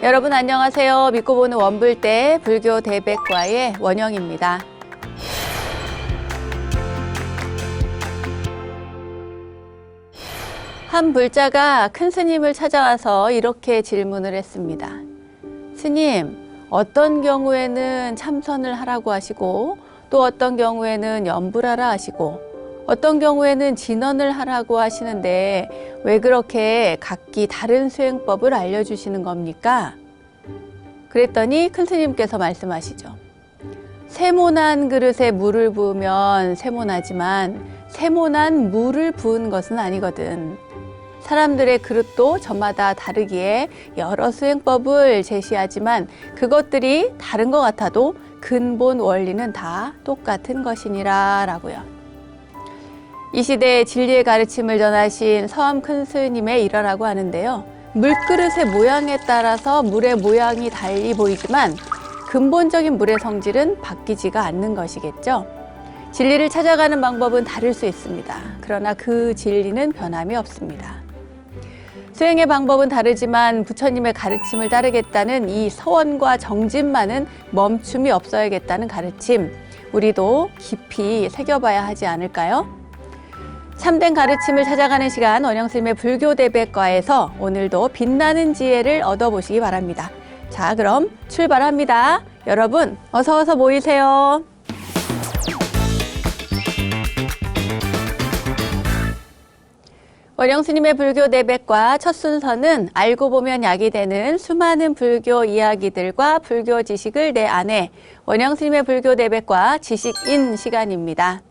여러분 안녕하세요. 믿고 보는 원불대 불교 대백과의 원영입니다. 한 불자가 큰 스님을 찾아와서 이렇게 질문을 했습니다. 스님, 어떤 경우에는 참선을 하라고 하시고 또 어떤 경우에는 염불하라 하시고 어떤 경우에는 진언을 하라고 하시는데 왜 그렇게 각기 다른 수행법을 알려주시는 겁니까? 그랬더니 큰 스님께서 말씀하시죠. 세모난 그릇에 물을 부으면 세모나지만 세모난 물을 부은 것은 아니거든. 사람들의 그릇도 저마다 다르기에 여러 수행법을 제시하지만 그것들이 다른 것 같아도 근본 원리는 다 똑같은 것이니라 라고요. 이 시대에 진리의 가르침을 전하신 서암 큰 스님의 일화라고 하는데요. 물그릇의 모양에 따라서 물의 모양이 달리 보이지만 근본적인 물의 성질은 바뀌지가 않는 것이겠죠. 진리를 찾아가는 방법은 다를 수 있습니다. 그러나 그 진리는 변함이 없습니다. 수행의 방법은 다르지만 부처님의 가르침을 따르겠다는 이 서원과 정진만은 멈춤이 없어야겠다는 가르침, 우리도 깊이 새겨봐야 하지 않을까요? 참된 가르침을 찾아가는 시간 원영스님의 불교대백과에서 오늘도 빛나는 지혜를 얻어보시기 바랍니다. 자, 그럼 출발합니다. 여러분 어서 모이세요. 원영스님의 불교대백과 첫 순서는 알고 보면 약이 되는 수많은 불교 이야기들과 불교 지식을 내 안에 원영스님의 불교대백과 지식인 시간입니다.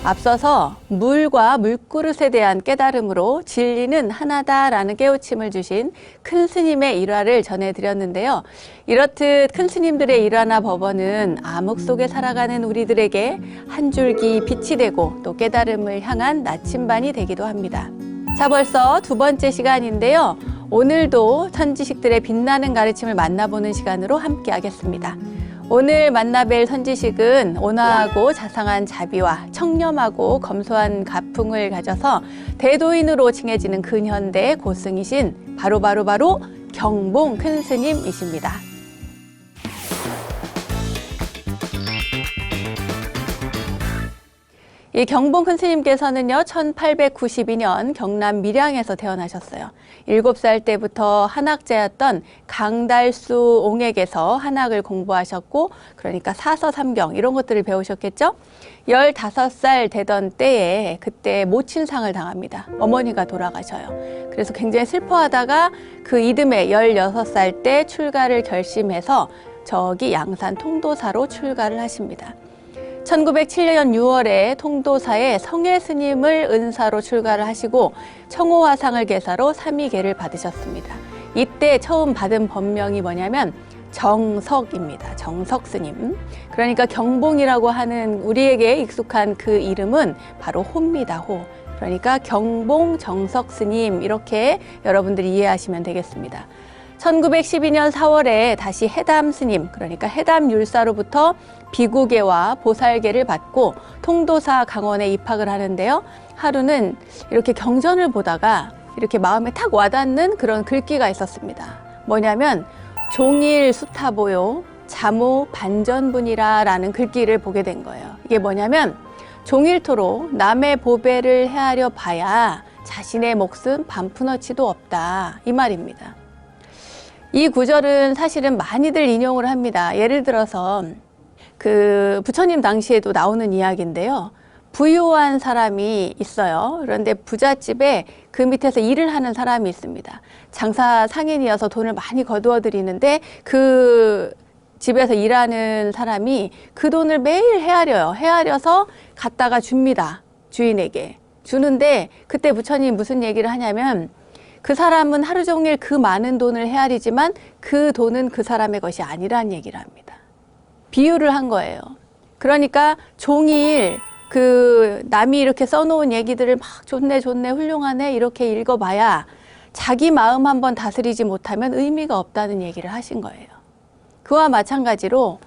앞서서 물과 물그릇에 대한 깨달음으로 진리는 하나다라는 깨우침을 주신 큰 스님의 일화를 전해드렸는데요. 이렇듯 큰 스님들의 일화나 법언은 암흑 속에 살아가는 우리들에게 한 줄기 빛이 되고 또 깨달음을 향한 나침반이 되기도 합니다. 자, 벌써 두 번째 시간인데요. 오늘도 선지식들의 빛나는 가르침을 만나보는 시간으로 함께 하겠습니다. 오늘 만나뵐 선지식은 온화하고 자상한 자비와 청렴하고 검소한 가풍을 가져서 대도인으로 칭해지는 근현대 고승이신 바로 경봉 큰 스님이십니다. 이 경봉 큰 스님께서는요, 1892년 경남 밀양에서 태어나셨어요. 7살 때부터 한학자였던 강달수 옹액에서 한학을 공부하셨고, 그러니까 사서 삼경 이런 것들을 배우셨겠죠? 15살 되던 때에 그때 모친상을 당합니다. 어머니가 돌아가셔요. 그래서 굉장히 슬퍼하다가 그 이듬해 16살 때 출가를 결심해서 저기 양산 통도사로 출가를 하십니다. 1907년 6월에 통도사에 성애 스님을 은사로 출가를 하시고 청호화상을 계사로 삼위계를 받으셨습니다. 이때 처음 받은 법명이 뭐냐면 정석입니다. 정석 스님. 그러니까 경봉이라고 하는 우리에게 익숙한 그 이름은 바로 호입니다. 호. 그러니까 경봉 정석 스님, 이렇게 여러분들이 이해하시면 되겠습니다. 1912년 4월에 다시 해담 스님, 그러니까 해담 율사로부터 비구계와 보살계를 받고 통도사 강원에 입학을 하는데요. 하루는 이렇게 경전을 보다가 이렇게 마음에 탁 와닿는 그런 글귀가 있었습니다. 뭐냐면 종일 수타보요 자무 반전분이라 라는 글귀를 보게 된 거예요. 이게 뭐냐면 종일토록 남의 보배를 헤아려 봐야 자신의 몫은 반푼어치도 없다, 이 말입니다. 이 구절은 사실은 많이들 인용을 합니다. 예를 들어서 그 부처님 당시에도 나오는 이야기인데요. 부유한 사람이 있어요. 그런데 부잣집에 그 밑에서 일을 하는 사람이 있습니다. 장사 상인이어서 돈을 많이 거두어 드리는데 그 집에서 일하는 사람이 그 돈을 매일 헤아려요. 헤아려서 갖다가 줍니다. 주인에게. 주는데 그때 부처님 무슨 얘기를 하냐면 그 사람은 하루 종일 그 많은 돈을 헤아리지만 그 돈은 그 사람의 것이 아니라는 얘기를 합니다. 비유를 한 거예요. 그러니까 종일 그 남이 이렇게 써놓은 얘기들을 막 좋네 훌륭하네 이렇게 읽어봐야 자기 마음 한번 다스리지 못하면 의미가 없다는 얘기를 하신 거예요. 그와 마찬가지로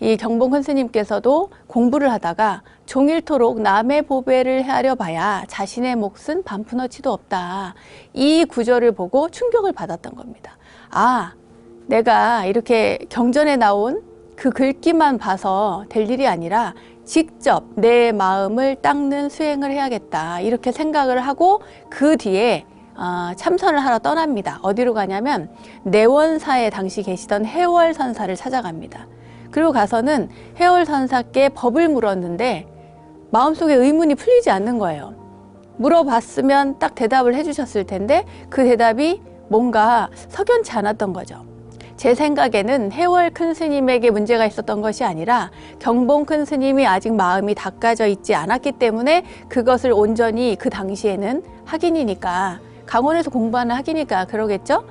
이 경봉 큰 스님께서도 공부를 하다가 종일토록 남의 보배를 헤아려 봐야 자신의 몫은 반푼어치도 없다. 이 구절을 보고 충격을 받았던 겁니다. 아, 내가 이렇게 경전에 나온 그 글귀만 봐서 될 일이 아니라 직접 내 마음을 닦는 수행을 해야겠다. 이렇게 생각을 하고 그 뒤에 참선을 하러 떠납니다. 어디로 가냐면 내원사에 당시 계시던 해월선사를 찾아갑니다. 그리고 가서는 해월선사께 법을 물었는데 마음속에 의문이 풀리지 않는 거예요. 물어봤으면 딱 대답을 해주셨을 텐데 그 대답이 뭔가 석연치 않았던 거죠. 제 생각에는 해월 큰 스님에게 문제가 있었던 것이 아니라 경봉 큰 스님이 아직 마음이 닦아져 있지 않았기 때문에 그것을 온전히 그 당시에는 학인이니까, 강원에서 공부하는 학이니까 그러겠죠?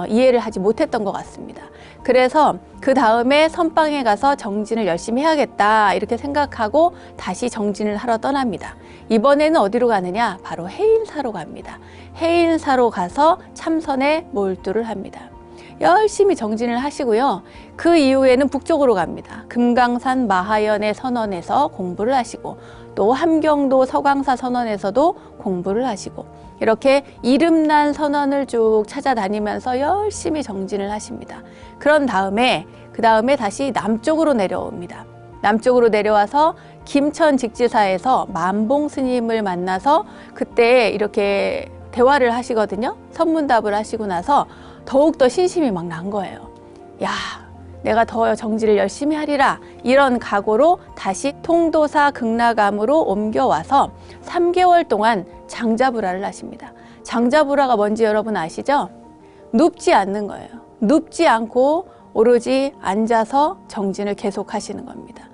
이해를 하지 못했던 것 같습니다. 그래서 그 다음에 선방에 가서 정진을 열심히 해야겠다 이렇게 생각하고 다시 정진을 하러 떠납니다. 이번에는 어디로 가느냐? 바로 해인사로 갑니다. 해인사로 가서 참선에 몰두를 합니다. 열심히 정진을 하시고요. 그 이후에는 북쪽으로 갑니다. 금강산 마하연의 선원에서 공부를 하시고 또 함경도 서광사 선원에서도 공부를 하시고 이렇게 이름난 선원을 쭉 찾아다니면서 열심히 정진을 하십니다. 그런 다음에 다시 남쪽으로 내려옵니다. 남쪽으로 내려와서 김천 직지사에서 만봉 스님을 만나서 그때 이렇게 대화를 하시거든요. 선문답을 하시고 나서 더욱더 신심이 막 난 거예요. 야, 내가 더 정진을 열심히 하리라. 이런 각오로 다시 통도사 극락암으로 옮겨와서 3개월 동안 장자부라를 하십니다. 장자부라가 뭔지 여러분 아시죠? 눕지 않는 거예요. 눕지 않고 오로지 앉아서 정진을 계속 하시는 겁니다.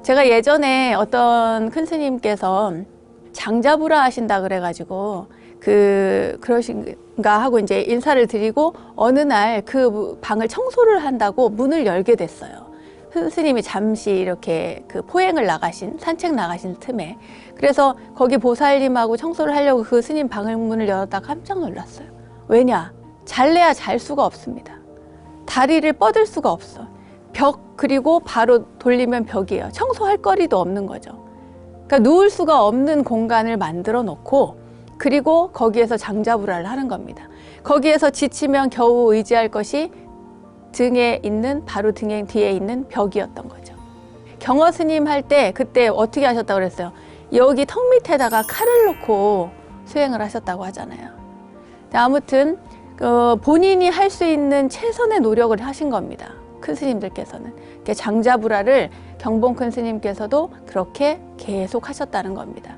제가 예전에 어떤 큰 스님께서 장자부라 하신다 그래가지고 그러신가 하고 이제 인사를 드리고 어느 날 그 방을 청소를 한다고 문을 열게 됐어요. 스님이 잠시 이렇게 그 포행을 산책 나가신 틈에. 그래서 거기 보살님하고 청소를 하려고 그 스님 방을 문을 열었다가 깜짝 놀랐어요. 왜냐? 잘래야 잘 수가 없습니다. 다리를 뻗을 수가 없어. 벽, 그리고 바로 돌리면 벽이에요. 청소할 거리도 없는 거죠. 그러니까 누울 수가 없는 공간을 만들어 놓고 그리고 거기에서 장자부라를 하는 겁니다. 거기에서 지치면 겨우 의지할 것이 바로 등 뒤에 있는 벽이었던 거죠. 경허 스님 할 때 그때 어떻게 하셨다고 그랬어요? 여기 턱 밑에다가 칼을 놓고 수행을 하셨다고 하잖아요. 아무튼 본인이 할 수 있는 최선의 노력을 하신 겁니다. 큰 스님들께서는. 장자부라를 경봉 큰 스님께서도 그렇게 계속 하셨다는 겁니다.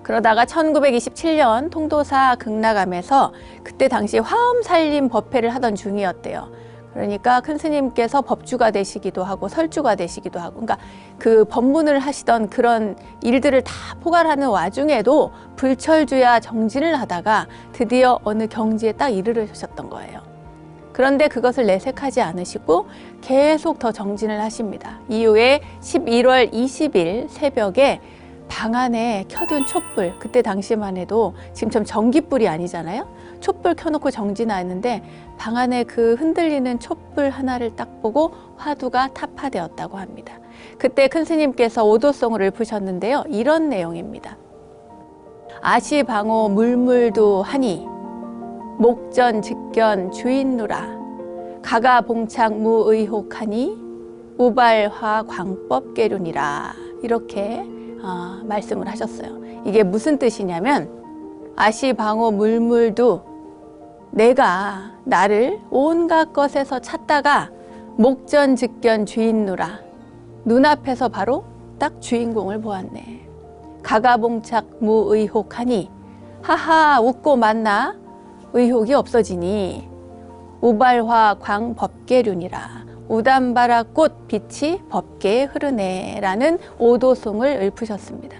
그러다가 1927년 통도사 극락암에서 그때 당시 화엄살림 법회를 하던 중이었대요. 그러니까 큰 스님께서 법주가 되시기도 하고 설주가 되시기도 하고, 그러니까 그 법문을 하시던 그런 일들을 다 포괄하는 와중에도 불철주야 정진을 하다가 드디어 어느 경지에 딱 이르르셨던 거예요. 그런데 그것을 내색하지 않으시고 계속 더 정진을 하십니다. 이후에 11월 20일 새벽에 방 안에 켜둔 촛불, 그때 당시만 해도 지금처럼 전기불이 아니잖아요. 촛불 켜놓고 정진하는데 방 안에 그 흔들리는 촛불 하나를 딱 보고 화두가 타파되었다고 합니다. 그때 큰 스님께서 오도송을 읊으셨는데요. 이런 내용입니다. 아시방호 물물도 하니 목전 직견 주인누라 가가봉착 무의혹하니 우발화 광법계륜이라 이렇게 말씀을 하셨어요. 이게 무슨 뜻이냐면 아시방호 물물도 내가 나를 온갖 것에서 찾다가 목전 직견 주인누라 눈앞에서 바로 딱 주인공을 보았네. 가가봉착 무의혹하니 하하 웃고 만나 의혹이 없어지니 우발화 광법계륜이라 우담바라 꽃 빛이 법계에 흐르네 라는 오도송을 읊으셨습니다.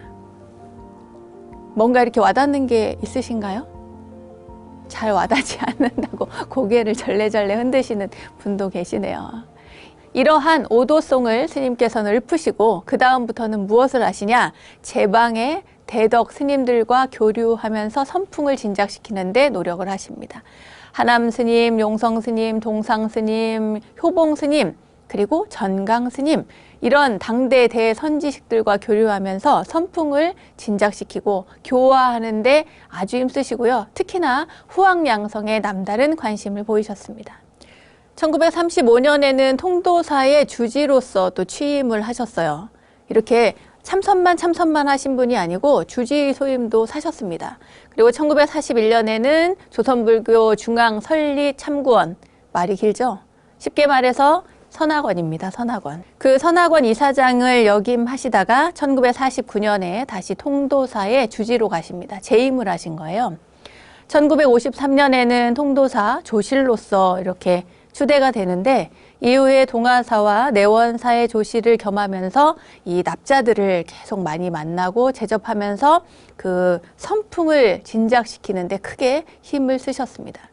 뭔가 이렇게 와닿는 게 있으신가요? 잘 와닿지 않는다고 고개를 절레절레 흔드시는 분도 계시네요. 이러한 오도송을 스님께서는 읊으시고 그 다음부터는 무엇을 하시냐? 제방의 대덕 스님들과 교류하면서 선풍을 진작시키는 데 노력을 하십니다. 하남 스님, 용성 스님, 동상 스님, 효봉 스님, 그리고 전강 스님 이런 당대 대선지식들과 교류하면서 선풍을 진작시키고 교화하는 데 아주 힘쓰시고요. 특히나 후황양성에 남다른 관심을 보이셨습니다. 1935년에는 통도사의 주지로서 또 취임을 하셨어요. 이렇게 참선만 하신 분이 아니고 주지 소임도 사셨습니다. 그리고 1941년에는 조선불교 중앙설리참구원, 말이 길죠? 쉽게 말해서 선학원입니다. 선학원. 그 선학원 이사장을 역임하시다가 1949년에 다시 통도사의 주지로 가십니다. 재임을 하신 거예요. 1953년에는 통도사 조실로서 이렇게 추대가 되는데 이후에 동아사와 내원사의 조실을 겸하면서 이 납자들을 계속 많이 만나고 제접하면서 그 선풍을 진작시키는 데 크게 힘을 쓰셨습니다.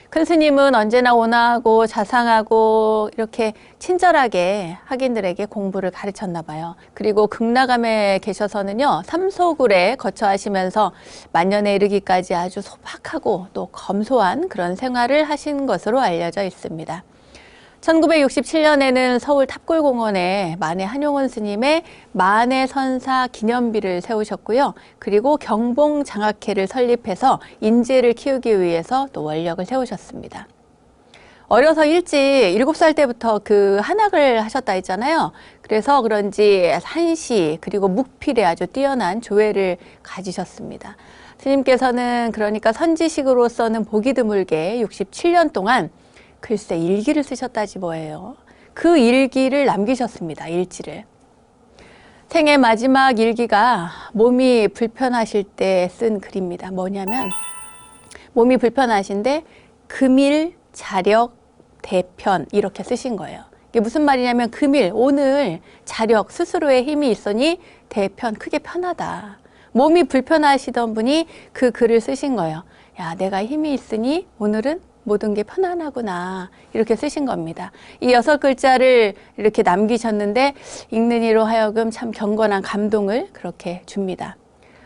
큰 스님은 언제나 온화하고 자상하고 이렇게 친절하게 학인들에게 공부를 가르쳤나 봐요. 그리고 극락암에 계셔서는요, 삼소굴에 거처하시면서 만년에 이르기까지 아주 소박하고 또 검소한 그런 생활을 하신 것으로 알려져 있습니다. 1967년에는 서울 탑골공원에 만해 한용운 스님의 만해선사 기념비를 세우셨고요. 그리고 경봉장학회를 설립해서 인재를 키우기 위해서 또 원력을 세우셨습니다. 어려서 일찍 7살 때부터 그 한학을 하셨다 했잖아요. 그래서 그런지 한시 그리고 묵필에 아주 뛰어난 조회를 가지셨습니다. 스님께서는 그러니까 선지식으로서는 보기 드물게 67년 동안 글쎄 일기를 쓰셨다지 뭐예요. 그 일기를 남기셨습니다. 일지를. 생애 마지막 일기가 몸이 불편하실 때 쓴 글입니다. 뭐냐면 몸이 불편하신데 금일 자력 대편 이렇게 쓰신 거예요. 이게 무슨 말이냐면 금일 오늘 자력 스스로의 힘이 있으니 대편 크게 편하다. 몸이 불편하시던 분이 그 글을 쓰신 거예요. 야, 내가 힘이 있으니 오늘은 모든 게 편안하구나 이렇게 쓰신 겁니다. 이 6글자를 이렇게 남기셨는데 읽는 이로 하여금 참 경건한 감동을 그렇게 줍니다.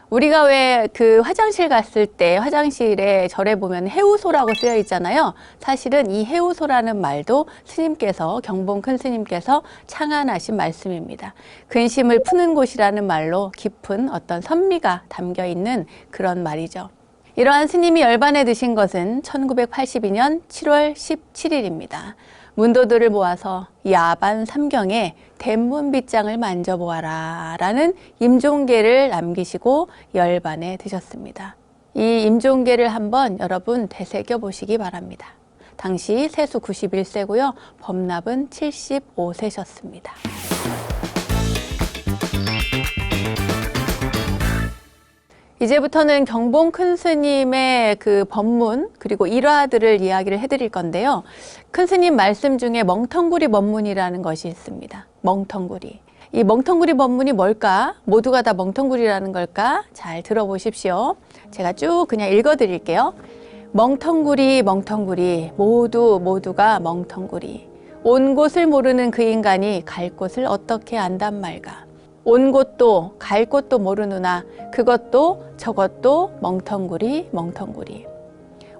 우리가 왜 그 화장실 갔을 때 화장실에 절에 보면 해우소라고 쓰여 있잖아요. 사실은 이 해우소라는 말도 스님께서 경봉 큰 스님께서 창안하신 말씀입니다. 근심을 푸는 곳이라는 말로 깊은 어떤 선미가 담겨 있는 그런 말이죠. 이러한 스님이 열반에 드신 것은 1982년 7월 17일입니다. 문도들을 모아서 야반 삼경에 대문빗장을 만져보아라 라는 임종계를 남기시고 열반에 드셨습니다. 이 임종계를 한번 여러분 되새겨 보시기 바랍니다. 당시 세수 91세고요. 법납은 75세셨습니다. 이제부터는 경봉 큰 스님의 그 법문 그리고 일화들을 이야기를 해드릴 건데요. 큰 스님 말씀 중에 멍텅구리 법문이라는 것이 있습니다. 멍텅구리. 이 멍텅구리 법문이 뭘까? 모두가 다 멍텅구리라는 걸까? 잘 들어보십시오. 제가 쭉 그냥 읽어드릴게요. 멍텅구리 멍텅구리 모두가 멍텅구리. 온 곳을 모르는 그 인간이 갈 곳을 어떻게 안단 말까? 온 곳도 갈 곳도 모르누나 그것도 저것도 멍텅구리 멍텅구리.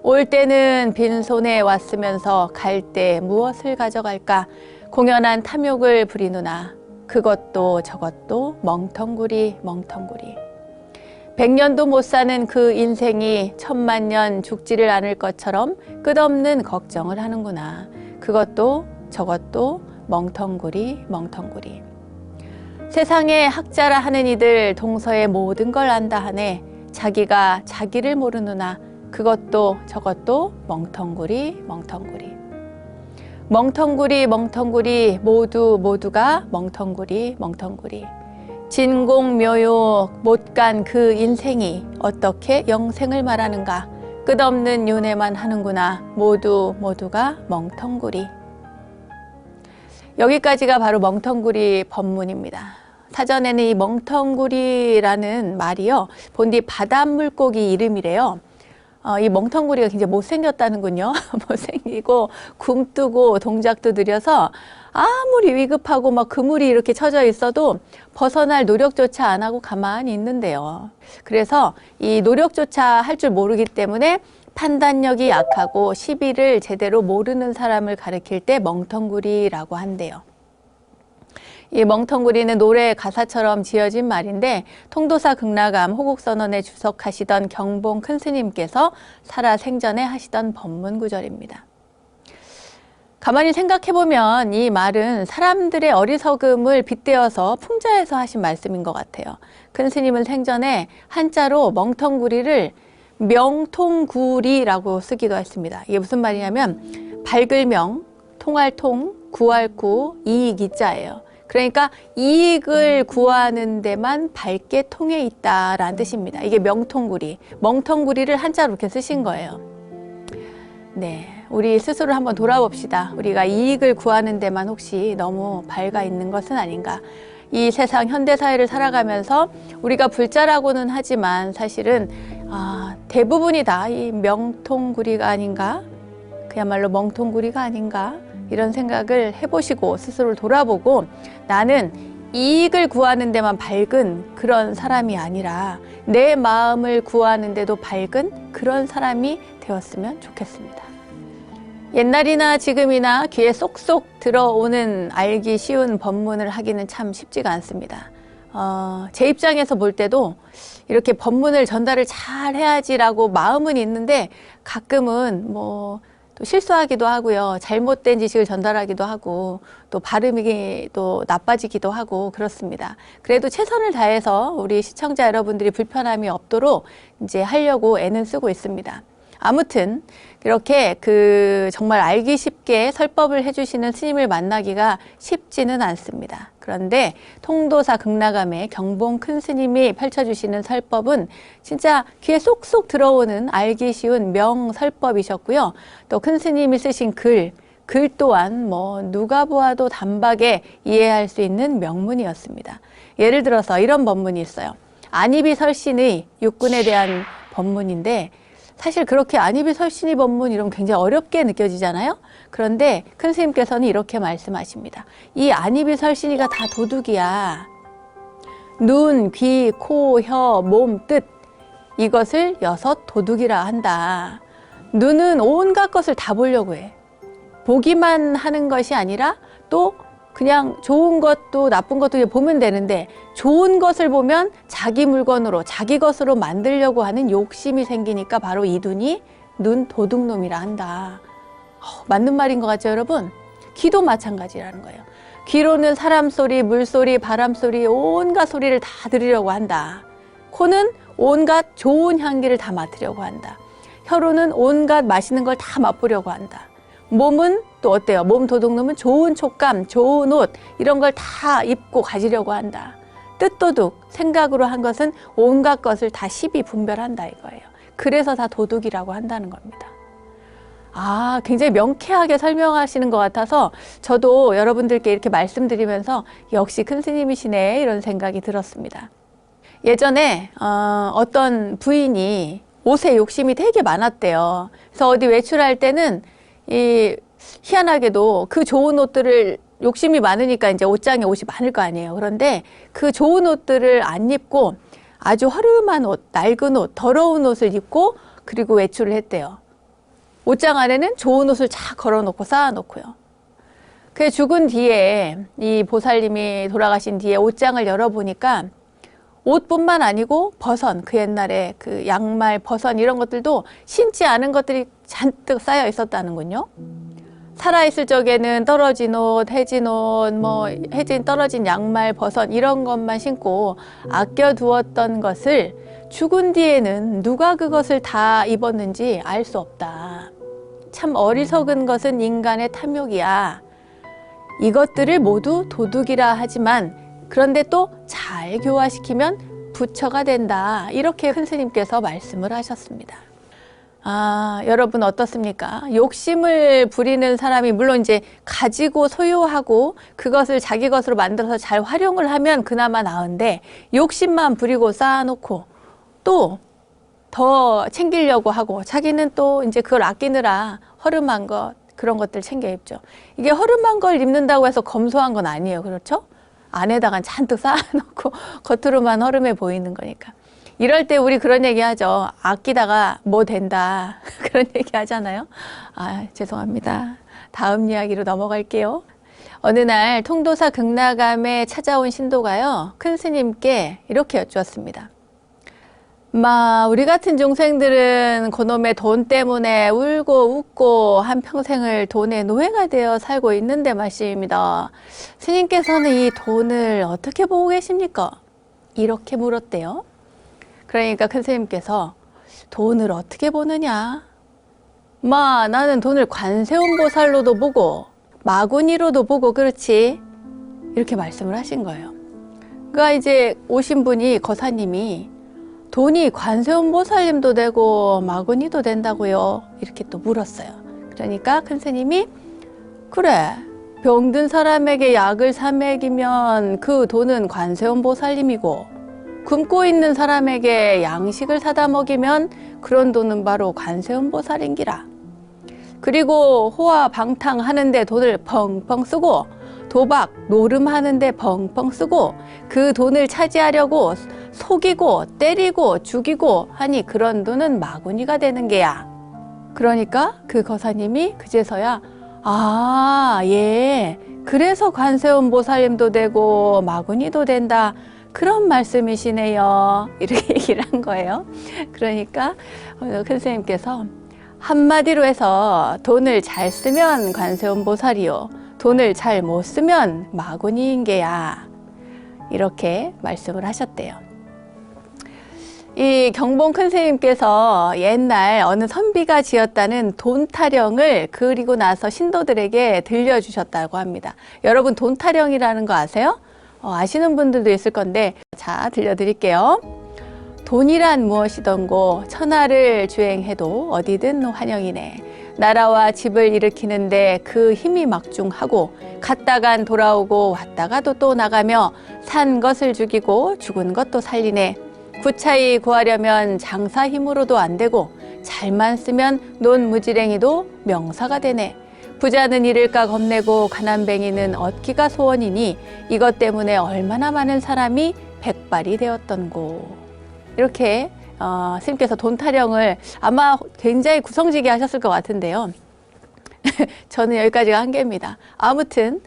올 때는 빈손에 왔으면서 갈 때 무엇을 가져갈까? 공연한 탐욕을 부리누나 그것도 저것도 멍텅구리 멍텅구리. 100년도 못 사는 그 인생이 1000만 죽지를 않을 것처럼 끝없는 걱정을 하는구나. 그것도 저것도 멍텅구리 멍텅구리. 세상에 학자라 하는 이들 동서의 모든 걸 안다 하네. 자기가 자기를 모르누나 그것도 저것도 멍텅구리 멍텅구리. 멍텅구리 멍텅구리 모두가 멍텅구리 멍텅구리. 진공묘욕 못 간 그 인생이 어떻게 영생을 말하는가. 끝없는 윤회만 하는구나. 모두가 멍텅구리. 여기까지가 바로 멍텅구리 법문입니다. 사전에는 이 멍텅구리라는 말이요, 본디 바닷물고기 이름이래요. 이 멍텅구리가 굉장히 못생겼다는군요. 못생기고 굼뜨고 동작도 느려서 아무리 위급하고 막 그물이 이렇게 쳐져 있어도 벗어날 노력조차 안 하고 가만히 있는데요. 그래서 이 노력조차 할 줄 모르기 때문에 판단력이 약하고 시비를 제대로 모르는 사람을 가리킬 때 멍텅구리라고 한대요. 이 멍텅구리는 노래 가사처럼 지어진 말인데 통도사 극락암 호국선언에 주석하시던 경봉 큰스님께서 살아생전에 하시던 법문구절입니다. 가만히 생각해보면 이 말은 사람들의 어리석음을 빗대어서 풍자해서 하신 말씀인 것 같아요. 큰스님은 생전에 한자로 멍텅구리를 명통구리라고 쓰기도 했습니다. 이게 무슨 말이냐면 밝을 명, 통할 통, 구할 구, 이익 이자예요. 그러니까 이익을 구하는 데만 밝게 통해 있다라는 뜻입니다. 이게 명통구리, 멍텅구리를 한자로 이렇게 쓰신 거예요. 네, 우리 스스로 한번 돌아봅시다. 우리가 이익을 구하는 데만 혹시 너무 밝아 있는 것은 아닌가. 이 세상 현대사회를 살아가면서 우리가 불자라고는 하지만 사실은 대부분이 다 이 명통구리가 아닌가, 그야말로 멍통구리가 아닌가, 이런 생각을 해보시고 스스로를 돌아보고 나는 이익을 구하는 데만 밝은 그런 사람이 아니라 내 마음을 구하는 데도 밝은 그런 사람이 되었으면 좋겠습니다. 옛날이나 지금이나 귀에 쏙쏙 들어오는 알기 쉬운 법문을 하기는 참 쉽지가 않습니다. 제 입장에서 볼 때도 이렇게 법문을 전달을 잘 해야지라고 마음은 있는데 가끔은 또 실수하기도 하고요. 잘못된 지식을 전달하기도 하고 또 발음이 또 나빠지기도 하고 그렇습니다. 그래도 최선을 다해서 우리 시청자 여러분들이 불편함이 없도록 이제 하려고 애는 쓰고 있습니다. 아무튼 이렇게 정말 알기 쉽게 설법을 해주시는 스님을 만나기가 쉽지는 않습니다. 그런데 통도사 극락암의 경봉 큰 스님이 펼쳐주시는 설법은 진짜 귀에 쏙쏙 들어오는 알기 쉬운 명설법이셨고요. 또 큰 스님이 쓰신 글 또한 누가 보아도 단박에 이해할 수 있는 명문이었습니다. 예를 들어서 이런 법문이 있어요. 안이비설신의 육군에 대한 법문인데 사실 그렇게 안이비설신의 법문 이러면 굉장히 어렵게 느껴지잖아요. 그런데 큰 스님께서는 이렇게 말씀하십니다. 이 안이비설신이가 다 도둑이야. 눈, 귀, 코, 혀, 몸, 뜻 이것을 6 도둑이라 한다. 눈은 온갖 것을 다 보려고 해. 보기만 하는 것이 아니라 또 그냥 좋은 것도 나쁜 것도 보면 되는데 좋은 것을 보면 자기 물건으로 자기 것으로 만들려고 하는 욕심이 생기니까 바로 이 눈이 눈 도둑놈이라 한다. 맞는 말인 것 같죠, 여러분? 귀도 마찬가지라는 거예요. 귀로는 사람 소리, 물소리, 바람 소리 온갖 소리를 다 들으려고 한다. 코는 온갖 좋은 향기를 다 맡으려고 한다. 혀로는 온갖 맛있는 걸 다 맛보려고 한다. 몸은 또 어때요? 몸 도둑놈은 좋은 촉감, 좋은 옷 이런 걸 다 입고 가지려고 한다. 뜻도둑, 생각으로 한 것은 온갖 것을 다 시비 분별한다 이거예요. 그래서 다 도둑이라고 한다는 겁니다. 굉장히 명쾌하게 설명하시는 것 같아서 저도 여러분들께 이렇게 말씀드리면서 역시 큰 스님이시네 이런 생각이 들었습니다. 예전에 어떤 부인이 옷에 욕심이 되게 많았대요. 그래서 어디 외출할 때는 희한하게도 그 좋은 옷들을 욕심이 많으니까 이제 옷장에 옷이 많을 거 아니에요. 그런데 그 좋은 옷들을 안 입고 아주 허름한 옷, 낡은 옷, 더러운 옷을 입고 그리고 외출을 했대요. 옷장 안에는 좋은 옷을 쫙 걸어놓고 쌓아놓고요. 그 죽은 뒤에 이 보살님이 돌아가신 뒤에 옷장을 열어보니까 옷뿐만 아니고 버선, 그 옛날에 그 양말, 버선 이런 것들도 신지 않은 것들이 잔뜩 쌓여 있었다는군요. 살아있을 적에는 떨어진 옷, 해진 옷, 떨어진 양말, 버선 이런 것만 신고 아껴두었던 것을 죽은 뒤에는 누가 그것을 다 입었는지 알 수 없다. 참 어리석은 것은 인간의 탐욕이야. 이것들을 모두 도둑이라 하지만 그런데 또 잘 교화시키면 부처가 된다. 이렇게 큰 스님께서 말씀을 하셨습니다. 여러분 어떻습니까? 욕심을 부리는 사람이 물론 이제 가지고 소유하고 그것을 자기 것으로 만들어서 잘 활용을 하면 그나마 나은데 욕심만 부리고 쌓아놓고 또 더 챙기려고 하고 자기는 또 이제 그걸 아끼느라 허름한 것 그런 것들 챙겨 입죠. 이게 허름한 걸 입는다고 해서 검소한 건 아니에요. 그렇죠? 안에다가 잔뜩 쌓아놓고 겉으로만 허름해 보이는 거니까. 이럴 때 우리 그런 얘기 하죠. 아끼다가 뭐 된다. 그런 얘기 하잖아요. 죄송합니다. 다음 이야기로 넘어갈게요. 어느 날 통도사 극락암에 찾아온 신도가요, 큰 스님께 이렇게 여쭈었습니다. 우리 같은 중생들은 그놈의 돈 때문에 울고 웃고 한평생을 돈의 노예가 되어 살고 있는데 말씀입니다. 스님께서는 이 돈을 어떻게 보고 계십니까? 이렇게 물었대요. 그러니까 큰 스님께서 돈을 어떻게 보느냐? 나는 돈을 관세음보살로도 보고 마구니로도 보고 그렇지. 이렇게 말씀을 하신 거예요. 그러니까 이제 오신 분이 거사님이 돈이 관세음보살님도 되고 마구니도 된다고요? 이렇게 또 물었어요. 그러니까 큰 스님이 그래, 병든 사람에게 약을 사 먹이면 그 돈은 관세음보살님이고 굶고 있는 사람에게 양식을 사다 먹이면 그런 돈은 바로 관세음보살인기라. 그리고 호화 방탕 하는데 돈을 펑펑 쓰고 도박, 노름하는데 펑펑 쓰고 그 돈을 차지하려고 속이고 때리고 죽이고 하니 그런 돈은 마구니가 되는 게야. 그러니까 그 거사님이 그제서야 예, 그래서 관세음보살님도 되고 마구니도 된다. 그런 말씀이시네요. 이렇게 얘기를 한 거예요. 그러니까 큰 선생님께서 한마디로 해서 돈을 잘 쓰면 관세음보살이요, 돈을 잘 못 쓰면 마구니인 게야. 이렇게 말씀을 하셨대요. 이 경봉 큰 스님께서 옛날 어느 선비가 지었다는 돈 타령을 그리고 나서 신도들에게 들려주셨다고 합니다. 여러분 돈 타령이라는 거 아세요? 아시는 분들도 있을 건데, 자, 들려드릴게요. 돈이란 무엇이던고 천하를 주행해도 어디든 환영이네. 나라와 집을 일으키는데 그 힘이 막중하고 갔다간 돌아오고 왔다가도 또 나가며 산 것을 죽이고 죽은 것도 살리네. 구차히 구하려면 장사 힘으로도 안 되고 잘만 쓰면 논무지랭이도 명사가 되네. 부자는 잃을까 겁내고 가난뱅이는 얻기가 소원이니 이것 때문에 얼마나 많은 사람이 백발이 되었던고. 이렇게 스님께서 돈 타령을 아마 굉장히 구성지게 하셨을 것 같은데요. 저는 여기까지가 한계입니다. 아무튼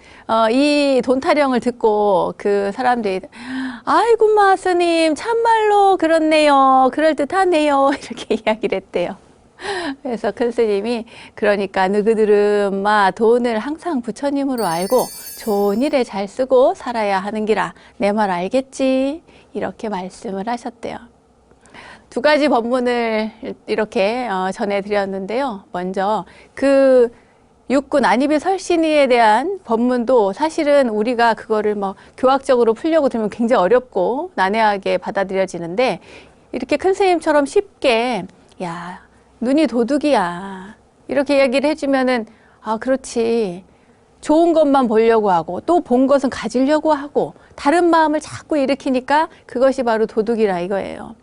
이 돈 타령을 듣고 그 사람들이 아이고 스님 참말로 그렇네요, 그럴듯하네요, 이렇게 이야기를 했대요. 그래서 큰 스님이 그러니까 너희들은 돈을 항상 부처님으로 알고 좋은 일에 잘 쓰고 살아야 하는 기라. 내 말 알겠지? 이렇게 말씀을 하셨대요. 두 가지 법문을 이렇게 전해드렸는데요. 먼저 그 육군 안입의 설신이에 대한 법문도 사실은 우리가 그거를 교학적으로 풀려고 들으면 굉장히 어렵고 난해하게 받아들여지는데, 이렇게 큰 스님처럼 쉽게 눈이 도둑이야, 이렇게 이야기를 해주면은 그렇지, 좋은 것만 보려고 하고 또 본 것은 가지려고 하고 다른 마음을 자꾸 일으키니까 그것이 바로 도둑이라 이거예요.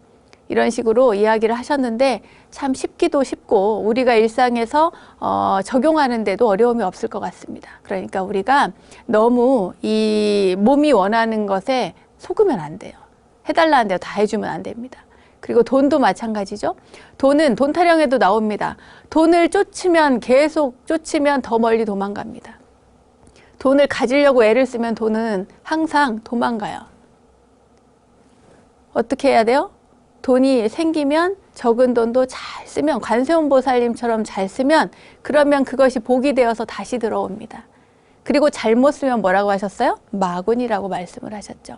이런 식으로 이야기를 하셨는데 참 쉽기도 쉽고 우리가 일상에서 적용하는데도 어려움이 없을 것 같습니다. 그러니까 우리가 너무 이 몸이 원하는 것에 속으면 안 돼요. 해달라는 대로 다 해주면 안 됩니다. 그리고 돈도 마찬가지죠. 돈은 돈 타령에도 나옵니다. 돈을 계속 쫓으면 더 멀리 도망갑니다. 돈을 가지려고 애를 쓰면 돈은 항상 도망가요. 어떻게 해야 돼요? 돈이 생기면 적은 돈도 잘 쓰면, 관세음보살님처럼 잘 쓰면 그러면 그것이 복이 되어서 다시 들어옵니다. 그리고 잘못 쓰면 뭐라고 하셨어요? 마군이라고 말씀을 하셨죠.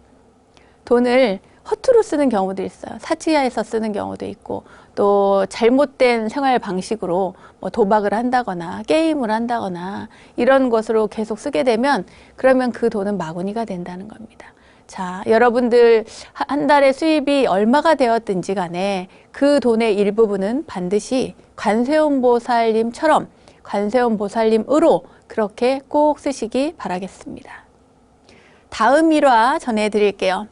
돈을 허투루 쓰는 경우도 있어요. 사치야에서 쓰는 경우도 있고, 또 잘못된 생활 방식으로 도박을 한다거나 게임을 한다거나 이런 것으로 계속 쓰게 되면 그러면 그 돈은 마구니가 된다는 겁니다. 자, 여러분들 한 달에 수입이 얼마가 되었든지 간에 그 돈의 일부분은 반드시 관세음보살님처럼 관세음보살님으로 그렇게 꼭 쓰시기 바라겠습니다. 다음 일화 전해드릴게요.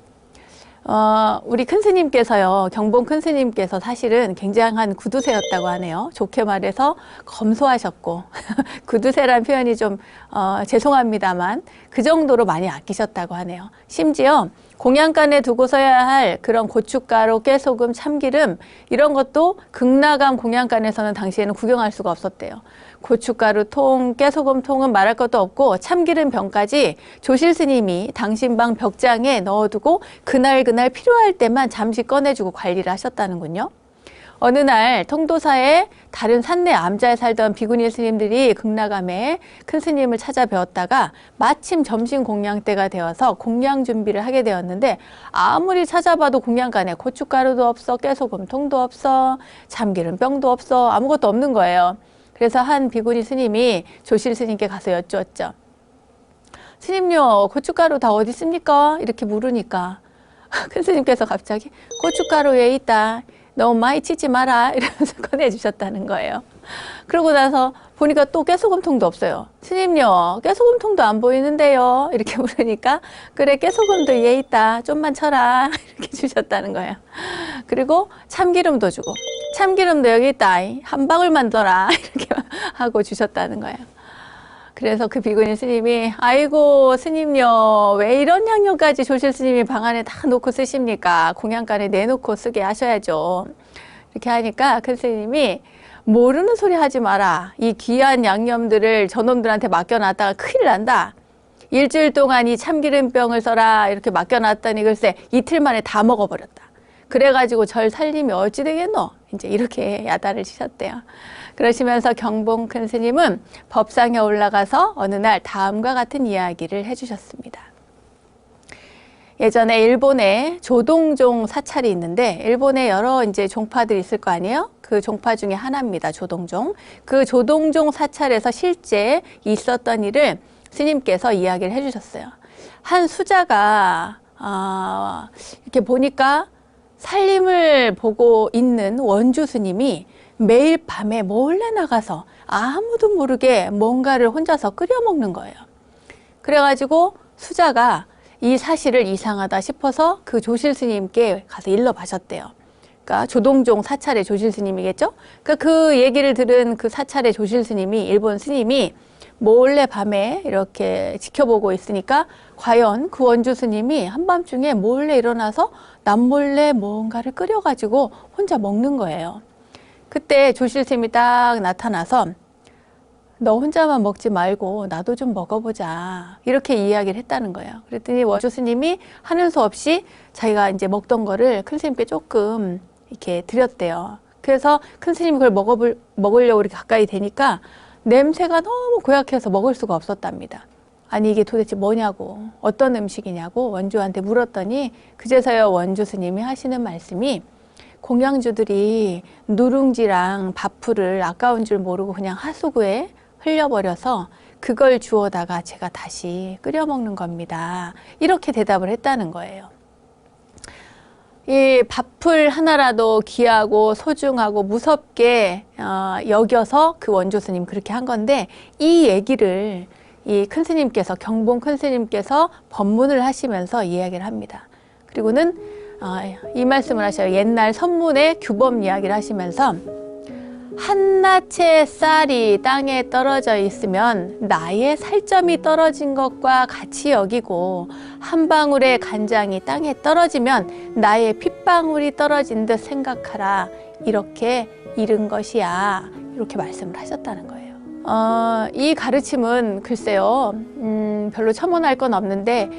우리 큰 스님께서요, 경봉 큰 스님께서 사실은 굉장한 구두쇠였다고 하네요. 좋게 말해서 검소하셨고 구두쇠란 표현이 좀 죄송합니다만 그 정도로 많이 아끼셨다고 하네요. 심지어 공양간에 두고 서야 할 그런 고춧가루, 깨소금, 참기름 이런 것도 극락암 공양간에서는 당시에는 구경할 수가 없었대요. 고춧가루 통, 깨소금 통은 말할 것도 없고 참기름 병까지 조실 스님이 당신방 벽장에 넣어두고 그날 필요할 때만 잠시 꺼내주고 관리를 하셨다는군요. 어느 날 통도사에 다른 산내 암자에 살던 비구니 스님들이 극락암에 큰 스님을 찾아 뵈었다가 마침 점심 공양 때가 되어서 공양 준비를 하게 되었는데 아무리 찾아봐도 공양간에 고춧가루도 없어, 깨소금통도 없어, 참기름병도 없어, 아무것도 없는 거예요. 그래서 한 비구니 스님이 조실 스님께 가서 여쭈었죠. 스님요, 고춧가루 다 어디 있습니까? 이렇게 물으니까 큰 스님께서 갑자기 고춧가루에 있다. 너무 많이 치지 마라 이러면서 꺼내주셨다는 거예요. 그러고 나서 보니까 또 깨소금통도 없어요. 스님요, 깨소금통도 안 보이는데요. 이렇게 물으니까 그래, 깨소금도 얘 있다. 좀만 쳐라. 이렇게 주셨다는 거예요. 그리고 참기름도 주고 참기름도 여기 있다. 한 방울만 넣어라. 이렇게 하고 주셨다는 거예요. 그래서 그 비구니 스님이 아이고 스님요, 왜 이런 양념까지 조실 스님이 방 안에 다 놓고 쓰십니까? 공양간에 내놓고 쓰게 하셔야죠. 이렇게 하니까 큰 스님이 모르는 소리 하지 마라. 이 귀한 양념들을 저놈들한테 맡겨놨다가 큰일 난다. 일주일 동안 이 참기름병을 써라 이렇게 맡겨놨더니 글쎄 이틀 만에 다 먹어버렸다. 그래가지고 절 살림이 어찌 되겠노? 이제 이렇게 야단을 치셨대요. 그러시면서 경봉 큰 스님은 법상에 올라가서 어느 날 다음과 같은 이야기를 해주셨습니다. 예전에 일본에 조동종 사찰이 있는데 일본에 여러 이제 종파들이 있을 거 아니에요? 그 종파 중에 하나입니다. 조동종. 그 조동종 사찰에서 실제 있었던 일을 스님께서 이야기를 해주셨어요. 한 수자가 이렇게 보니까 살림을 보고 있는 원주 스님이 매일 밤에 몰래 나가서 아무도 모르게 뭔가를 혼자서 끓여 먹는 거예요. 그래가지고 수자가 이 사실을 이상하다 싶어서 그 조실 스님께 가서 일러봐셨대요. 그러니까 조동종 사찰의 조실 스님이겠죠? 그러니까 그 얘기를 들은 그 사찰의 조실 스님이, 일본 스님이 몰래 밤에 이렇게 지켜보고 있으니까 과연 그 원주 스님이 한밤중에 몰래 일어나서 남몰래 뭔가를 끓여가지고 혼자 먹는 거예요. 그때 조실 스님이 딱 나타나서 너 혼자만 먹지 말고 나도 좀 먹어보자 이렇게 이야기를 했다는 거예요. 그랬더니 원주 스님이 하는 수 없이 자기가 이제 먹던 거를 큰 스님께 조금 이렇게 드렸대요. 그래서 큰 스님이 그걸 먹으려고 이렇게 가까이 되니까 냄새가 너무 고약해서 먹을 수가 없었답니다. 아니 이게 도대체 뭐냐고, 어떤 음식이냐고 원주한테 물었더니 그제서야 원주 스님이 하시는 말씀이 공양주들이 누룽지랑 밥풀을 아까운 줄 모르고 그냥 하수구에 흘려버려서 그걸 주워다가 제가 다시 끓여 먹는 겁니다. 이렇게 대답을 했다는 거예요. 이 밥풀 하나라도 귀하고 소중하고 무섭게 여겨서 그 원조 스님 그렇게 한 건데 이 얘기를 이 큰 스님께서, 경봉 큰 스님께서 법문을 하시면서 이야기를 합니다. 그리고는 이 말씀을 하셔요. 옛날 선문의 규범 이야기를 하시면서 한나채 쌀이 땅에 떨어져 있으면 나의 살점이 떨어진 것과 같이 여기고 한 방울의 간장이 땅에 떨어지면 나의 핏방울이 떨어진 듯 생각하라. 이렇게 이른 것이야. 이렇게 말씀을 하셨다는 거예요. 이 가르침은 글쎄요, 별로 첨언할 건 없는데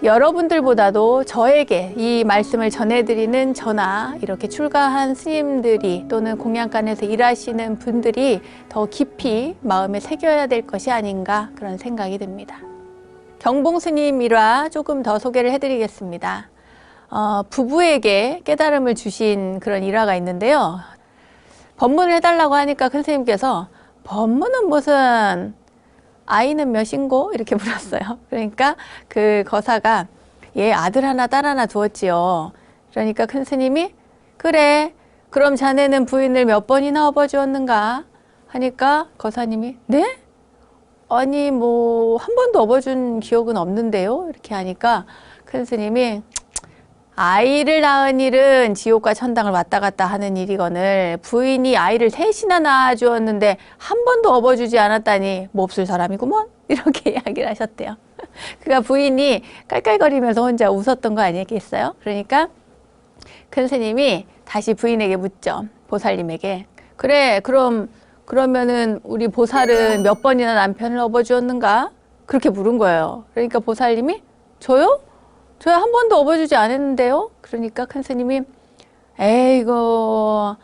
여러분들보다도 저에게 이 말씀을 전해드리는 저나 이렇게 출가한 스님들이 또는 공양간에서 일하시는 분들이 더 깊이 마음에 새겨야 될 것이 아닌가 그런 생각이 듭니다. 경봉 스님 일화 조금 더 소개를 해드리겠습니다. 부부에게 깨달음을 주신 그런 일화가 있는데요. 법문을 해달라고 하니까 큰 스님께서 법문은 무슨 아이는 몇인고? 이렇게 물었어요. 그러니까 그 거사가 얘 아들 하나 딸 하나 두었지요. 그러니까 큰 스님이 그래 그럼 자네는 부인을 몇 번이나 업어주었는가? 하니까 거사님이 네? 아니 뭐 한 번도 업어준 기억은 없는데요. 이렇게 하니까 큰 스님이 아이를 낳은 일은 지옥과 천당을 왔다 갔다 하는 일이거늘 부인이 아이를 셋이나 낳아주었는데 한 번도 업어주지 않았다니 몹쓸 사람이구먼 이렇게 이야기를 하셨대요. 그가 부인이 깔깔거리면서 혼자 웃었던 거 아니겠어요? 그러니까 큰 스님이 다시 부인에게 묻죠. 보살님에게. 그래, 그러면은 우리 보살은 몇 번이나 남편을 업어주었는가? 그렇게 물은 거예요. 그러니까 보살님이 저요? 저야 한 번도 업어주지 않았는데요? 그러니까 큰 스님이 에이고,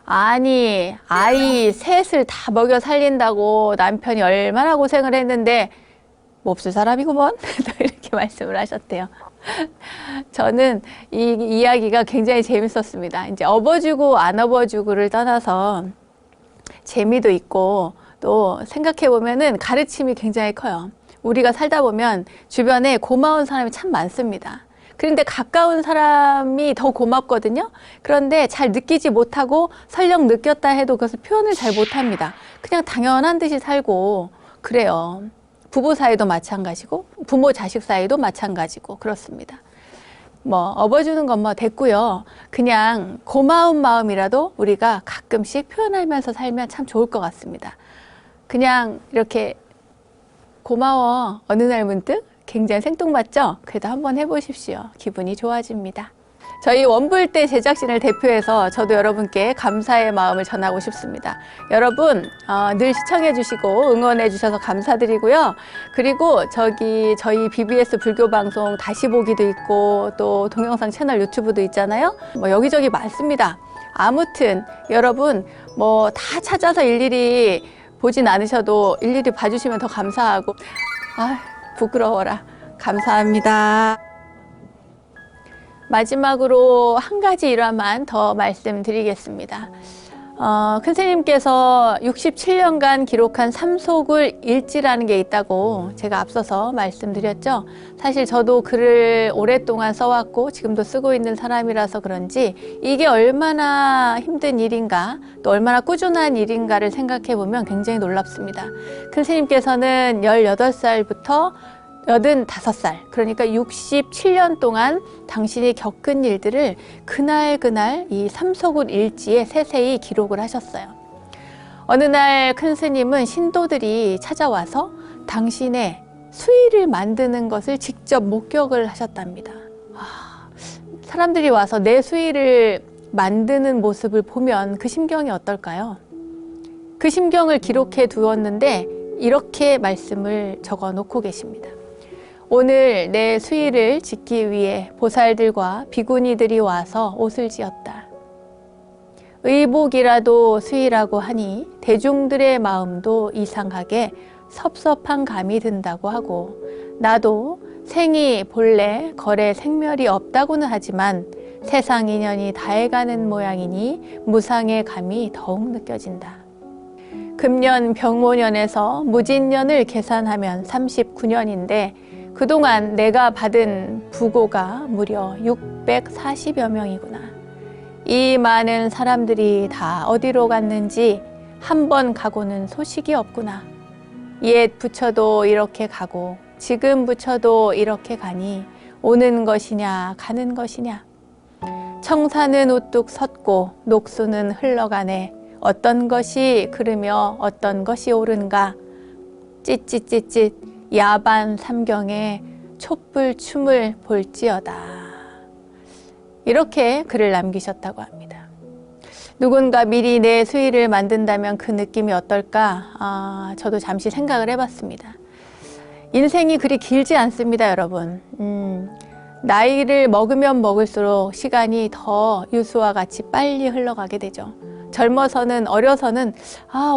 아니, 아이 셋을 다 먹여 살린다고 남편이 얼마나 고생을 했는데 몹쓸 사람이구먼. 이렇게 말씀을 하셨대요. 저는 이 이야기가 굉장히 재밌었습니다. 이제 업어주고 안 업어주고를 떠나서 재미도 있고 또 생각해 보면은 가르침이 굉장히 커요. 우리가 살다 보면 주변에 고마운 사람이 참 많습니다. 그런데 가까운 사람이 더 고맙거든요. 그런데 잘 느끼지 못하고 설령 느꼈다 해도 그것을 표현을 잘 못합니다. 그냥 당연한 듯이 살고 그래요. 부부 사이도 마찬가지고 부모 자식 사이도 마찬가지고 그렇습니다. 뭐 업어주는 건 뭐 됐고요. 그냥 고마운 마음이라도 우리가 가끔씩 표현하면서 살면 참 좋을 것 같습니다. 그냥 이렇게 고마워 어느 날 문득 굉장히 생뚱맞죠? 그래도 한번 해보십시오. 기분이 좋아집니다. 저희 원불대 제작진을 대표해서 저도 여러분께 감사의 마음을 전하고 싶습니다. 여러분 늘 시청해 주시고 응원해 주셔서 감사드리고요. 그리고 저희 BBS 불교방송 다시 보기도 있고 또 동영상 채널 유튜브도 있잖아요. 뭐 여기저기 많습니다. 아무튼 여러분 뭐 다 찾아서 일일이 보진 않으셔도 일일이 봐주시면 더 감사하고 부끄러워라. 감사합니다. 마지막으로 한 가지 일화만 더 말씀드리겠습니다. 큰 스님께서 67년간 기록한 삼소굴 일지라는 게 있다고 제가 앞서서 말씀드렸죠. 사실 저도 글을 오랫동안 써왔고 지금도 쓰고 있는 사람이라서 그런지 이게 얼마나 힘든 일인가 또 얼마나 꾸준한 일인가를 생각해 보면 굉장히 놀랍습니다. 큰 스님께서는 18살부터 85살, 그러니까 67년 동안 당신이 겪은 일들을 그날 이 삼소굴 일지에 세세히 기록을 하셨어요. 어느 날 큰 스님은 신도들이 찾아와서 당신의 수의를 만드는 것을 직접 목격을 하셨답니다. 사람들이 와서 내 수의를 만드는 모습을 보면 그 심경이 어떨까요? 그 심경을 기록해 두었는데 이렇게 말씀을 적어 놓고 계십니다. 오늘 내 수의를 짓기 위해 보살들과 비구니들이 와서 옷을 지었다. 의복이라도 수의라고 하니 대중들의 마음도 이상하게 섭섭한 감이 든다고 하고 나도 생이 본래 거래 생멸이 없다고는 하지만 세상 인연이 다해가는 모양이니 무상의 감이 더욱 느껴진다. 금년 병오년에서 무진년을 계산하면 39년인데 그동안 내가 받은 부고가 무려 640여 명이구나. 이 많은 사람들이 다 어디로 갔는지 한 번 가고는 소식이 없구나. 옛 부처도 이렇게 가고 지금 부처도 이렇게 가니 오는 것이냐 가는 것이냐. 청산은 우뚝 섰고 녹수는 흘러가네. 어떤 것이 그르며 어떤 것이 옳은가. 찌찌찌찌 야반 삼경에 촛불 춤을 볼지어다. 이렇게 글을 남기셨다고 합니다. 누군가 미리 내 수의를 만든다면 그 느낌이 어떨까? 저도 잠시 생각을 해봤습니다. 인생이 그리 길지 않습니다, 여러분. 나이를 먹으면 먹을수록 시간이 더 유수와 같이 빨리 흘러가게 되죠. 젊어서는 어려서는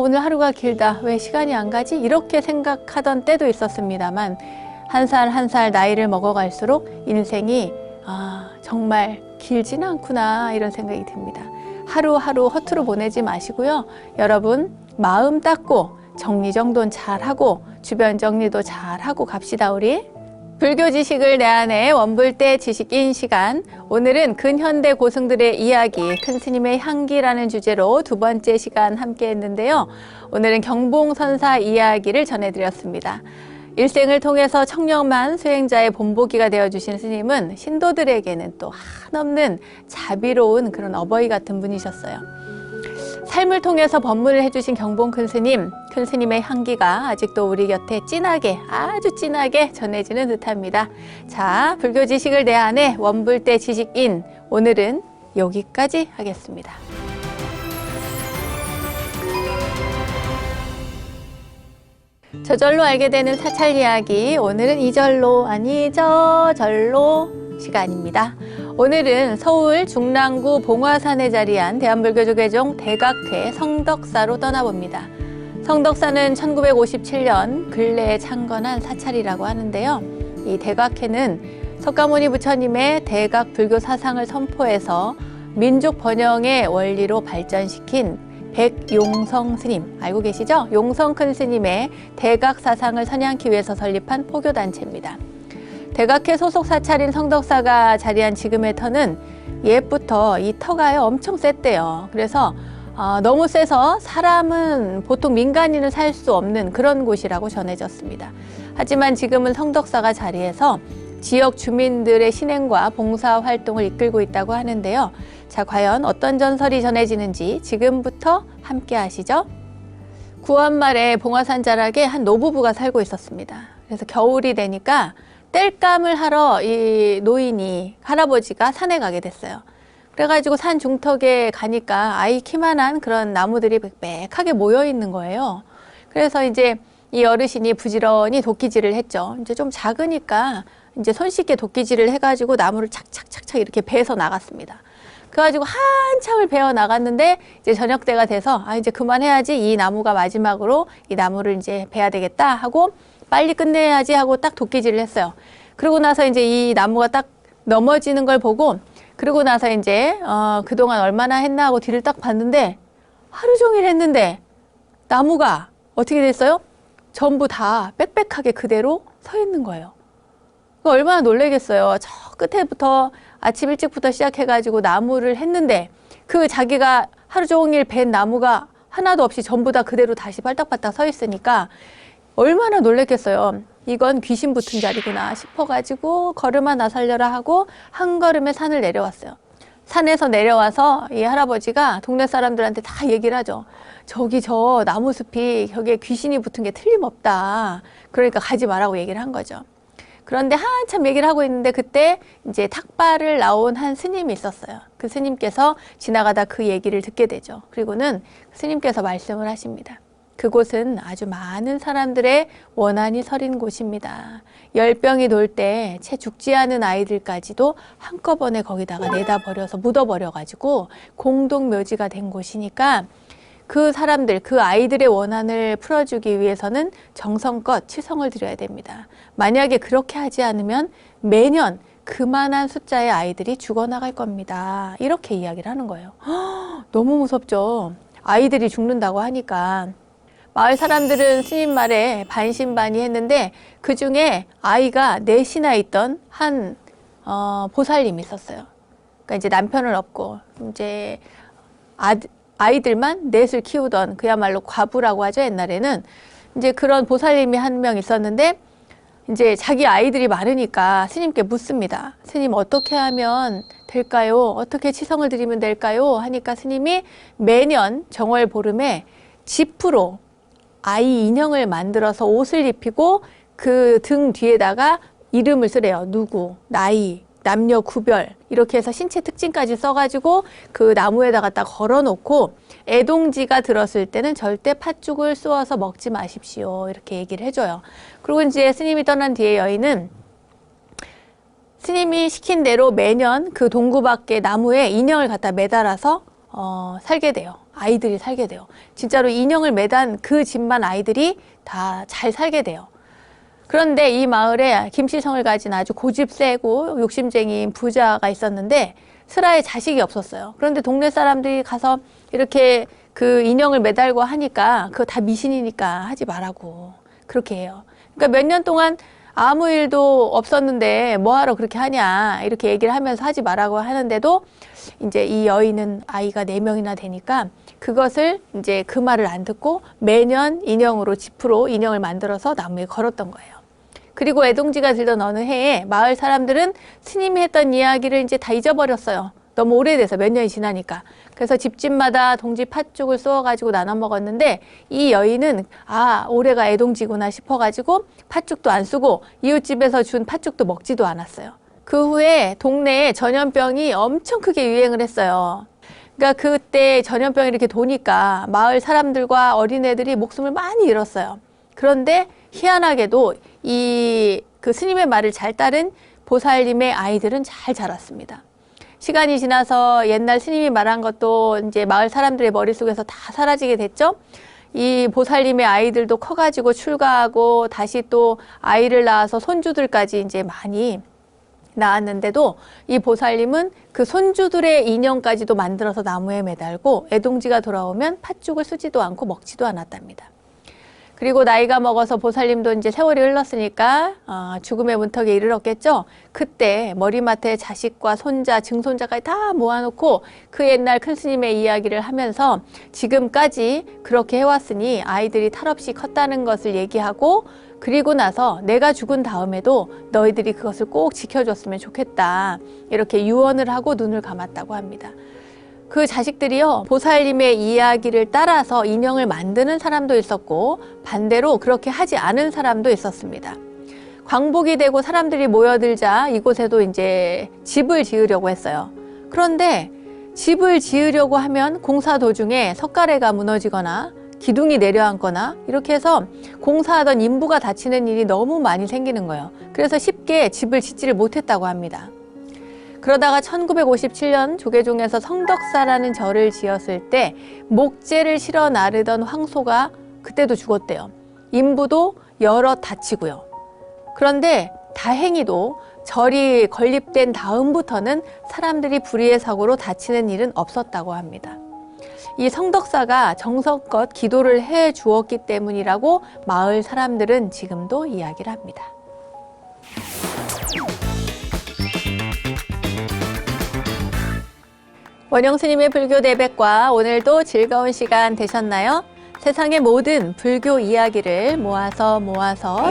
오늘 하루가 길다 왜 시간이 안 가지 이렇게 생각하던 때도 있었습니다만 한 살 한 살 나이를 먹어갈수록 인생이 정말 길지는 않구나 이런 생각이 듭니다. 하루하루 허투루 보내지 마시고요. 여러분 마음 닦고 정리정돈 잘하고 주변 정리도 잘하고 갑시다 우리. 불교 지식을 내 안에 원불대 지식인 시간. 오늘은 근현대 고승들의 이야기 큰 스님의 향기라는 주제로 두 번째 시간 함께 했는데요. 오늘은 경봉선사 이야기를 전해드렸습니다. 일생을 통해서 청렴한 수행자의 본보기가 되어주신 스님은 신도들에게는 또 한없는 자비로운 그런 어버이 같은 분이셨어요. 삶을 통해서 법문을 해주신 경봉 큰 스님의 향기가 아직도 우리 곁에 진하게, 아주 진하게 전해지는 듯합니다. 자, 불교 지식을 내 안에 원불대 지식인, 오늘은 여기까지 하겠습니다. 저절로 알게 되는 사찰 이야기, 오늘은 이절로 아니 저절로 시간입니다. 오늘은 서울 중랑구 봉화산에 자리한 대한불교조계종 대각회 성덕사로 떠나봅니다. 성덕사는 1957년 근래에 창건한 사찰이라고 하는데요. 이 대각회는 석가모니 부처님의 대각 불교 사상을 선포해서 민족 번영의 원리로 발전시킨 백용성 스님, 알고 계시죠? 용성 큰 스님의 대각 사상을 선양하기 위해서 설립한 포교단체입니다. 대각회 소속 사찰인 성덕사가 자리한 지금의 터는 옛부터 이 터가요 엄청 셌대요. 그래서 너무 세서 사람은 보통 민간인은 살 수 없는 그런 곳이라고 전해졌습니다. 하지만 지금은 성덕사가 자리해서 지역 주민들의 신행과 봉사 활동을 이끌고 있다고 하는데요. 자, 과연 어떤 전설이 전해지는지 지금부터 함께 하시죠. 9월 말에 봉화산 자락에 한 노부부가 살고 있었습니다. 그래서 겨울이 되니까 땔감을 하러 이 노인이, 할아버지가 산에 가게 됐어요. 그래가지고 산 중턱에 가니까 아이 키만한 그런 나무들이 빽빽하게 모여 있는 거예요. 그래서 이제 이 어르신이 부지런히 도끼질을 했죠. 이제 좀 작으니까 이제 손쉽게 도끼질을 해가지고 나무를 착착착착 이렇게 베서 나갔습니다. 그래가지고 한참을 베어 나갔는데 이제 저녁 때가 돼서 이제 그만해야지, 이 나무가 마지막으로 이 나무를 이제 베야 되겠다 하고 빨리 끝내야지 하고 딱 도끼질을 했어요. 그러고 나서 이제 이 나무가 딱 넘어지는 걸 보고, 그러고 나서 이제 그동안 얼마나 했나 하고 뒤를 딱 봤는데 하루 종일 했는데 나무가 어떻게 됐어요? 전부 다 빽빽하게 그대로 서 있는 거예요. 얼마나 놀라겠어요. 저 끝에부터 아침 일찍부터 시작해가지고 나무를 했는데 그 자기가 하루 종일 벤 나무가 하나도 없이 전부 다 그대로 다시 발딱발딱 서 있으니까 얼마나 놀랬겠어요. 이건 귀신 붙은 자리구나 싶어가지고 걸음 하나 살려라 하고 한 걸음에 산을 내려왔어요. 산에서 내려와서 이 할아버지가 동네 사람들한테 다 얘기를 하죠. 저기 저 나무숲이 벽에 귀신이 붙은 게 틀림없다. 그러니까 가지 말라고 얘기를 한 거죠. 그런데 한참 얘기를 하고 있는데 그때 이제 탁발을 나온 한 스님이 있었어요. 그 스님께서 지나가다 그 얘기를 듣게 되죠. 그리고는 스님께서 말씀을 하십니다. 그곳은 아주 많은 사람들의 원한이 서린 곳입니다. 열병이 돌 때 채 죽지 않은 아이들까지도 한꺼번에 거기다가 내다 버려서 묻어버려가지고 공동묘지가 된 곳이니까 그 사람들, 그 아이들의 원한을 풀어주기 위해서는 정성껏 치성을 드려야 됩니다. 만약에 그렇게 하지 않으면 매년 그만한 숫자의 아이들이 죽어나갈 겁니다. 이렇게 이야기를 하는 거예요. 너무 무섭죠? 아이들이 죽는다고 하니까. 마을 사람들은 스님 말에 반신반의했는데 그 중에 아이가 넷이나 있던 한 보살님이 있었어요. 그러니까 이제 남편을 얻고 이제 아이들만 넷을 키우던 그야말로 과부라고 하죠. 옛날에는 이제 그런 보살님이 한 명 있었는데 이제 자기 아이들이 많으니까 스님께 묻습니다. 스님 어떻게 하면 될까요? 어떻게 치성을 드리면 될까요? 하니까 스님이 매년 정월 보름에 지프로 아이 인형을 만들어서 옷을 입히고 그 등 뒤에다가 이름을 쓰래요. 누구, 나이, 남녀 구별 이렇게 해서 신체 특징까지 써가지고 그 나무에다가 딱 걸어놓고 애동지가 들었을 때는 절대 팥죽을 쏘아서 먹지 마십시오. 이렇게 얘기를 해줘요. 그리고 이제 스님이 떠난 뒤에 여인은 스님이 시킨 대로 매년 그 동구 밖에 나무에 인형을 갖다 매달아서 살게 돼요. 아이들이 살게 돼요. 진짜로 인형을 매단 그 집만 아이들이 다 잘 살게 돼요. 그런데 이 마을에 김씨성을 가진 아주 고집 세고 욕심쟁이인 부자가 있었는데 슬하에 자식이 없었어요. 그런데 동네 사람들이 가서 이렇게 그 인형을 매달고 하니까 그거 다 미신이니까 하지 말라고 그렇게 해요. 그러니까 몇 년 동안 아무 일도 없었는데 뭐하러 그렇게 하냐 이렇게 얘기를 하면서 하지 말라고 하는데도 이제 이 여인은 아이가 4명이나 되니까 그것을 이제 그 말을 안 듣고 매년 인형으로 지프로 인형을 만들어서 나무에 걸었던 거예요. 그리고 애동지가 들던 어느 해에 마을 사람들은 스님이 했던 이야기를 이제 다 잊어버렸어요. 너무 오래돼서 몇 년이 지나니까. 그래서 집집마다 동지 팥죽을 쏘아가지고 나눠 먹었는데 이 여인은 올해가 애동지구나 싶어가지고 팥죽도 안 쓰고 이웃집에서 준 팥죽도 먹지도 않았어요. 그 후에 동네에 전염병이 엄청 크게 유행을 했어요. 그러니까 그때 전염병이 이렇게 도니까 마을 사람들과 어린애들이 목숨을 많이 잃었어요. 그런데 희한하게도 그 스님의 말을 잘 따른 보살님의 아이들은 잘 자랐습니다. 시간이 지나서 옛날 스님이 말한 것도 이제 마을 사람들의 머릿속에서 다 사라지게 됐죠. 이 보살님의 아이들도 커가지고 출가하고 다시 또 아이를 낳아서 손주들까지 이제 많이 낳았는데도 이 보살님은 그 손주들의 인형까지도 만들어서 나무에 매달고 애동지가 돌아오면 팥죽을 쓰지도 않고 먹지도 않았답니다. 그리고 나이가 먹어서 보살님도 이제 세월이 흘렀으니까 죽음의 문턱에 이르렀겠죠. 그때 머리맡에 자식과 손자, 증손자까지 다 모아놓고 그 옛날 큰 스님의 이야기를 하면서 지금까지 그렇게 해왔으니 아이들이 탈없이 컸다는 것을 얘기하고 그리고 나서 내가 죽은 다음에도 너희들이 그것을 꼭 지켜줬으면 좋겠다. 이렇게 유언을 하고 눈을 감았다고 합니다. 그 자식들이요, 보살님의 이야기를 따라서 인형을 만드는 사람도 있었고 반대로 그렇게 하지 않은 사람도 있었습니다. 광복이 되고 사람들이 모여들자 이곳에도 이제 집을 지으려고 했어요. 그런데 집을 지으려고 하면 공사 도중에 석가래가 무너지거나 기둥이 내려앉거나 이렇게 해서 공사하던 인부가 다치는 일이 너무 많이 생기는 거예요. 그래서 쉽게 집을 짓지를 못했다고 합니다. 그러다가 1957년 조계종에서 성덕사라는 절을 지었을 때 목재를 실어 나르던 황소가 그때도 죽었대요. 인부도 여럿 다치고요. 그런데 다행히도 절이 건립된 다음부터는 사람들이 불의의 사고로 다치는 일은 없었다고 합니다. 이 성덕사가 정성껏 기도를 해 주었기 때문이라고 마을 사람들은 지금도 이야기를 합니다. 원영스님의 불교 대백과 오늘도 즐거운 시간 되셨나요? 세상의 모든 불교 이야기를 모아서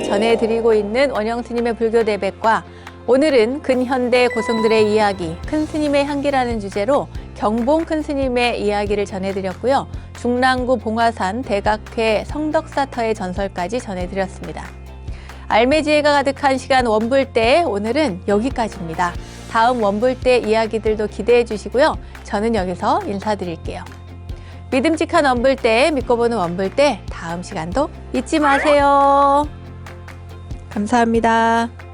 전해드리고 있는 원영스님의 불교 대백과 오늘은 근현대 고승들의 이야기, 큰 스님의 향기라는 주제로 경봉 큰 스님의 이야기를 전해드렸고요. 중랑구 봉화산 대각회 성덕사터의 전설까지 전해드렸습니다. 알매지혜가 가득한 시간 원불대, 오늘은 여기까지입니다. 다음 원불대 이야기들도 기대해 주시고요. 저는 여기서 인사드릴게요. 믿음직한 원불대, 믿고 보는 원불대, 다음 시간도 잊지 마세요. 감사합니다.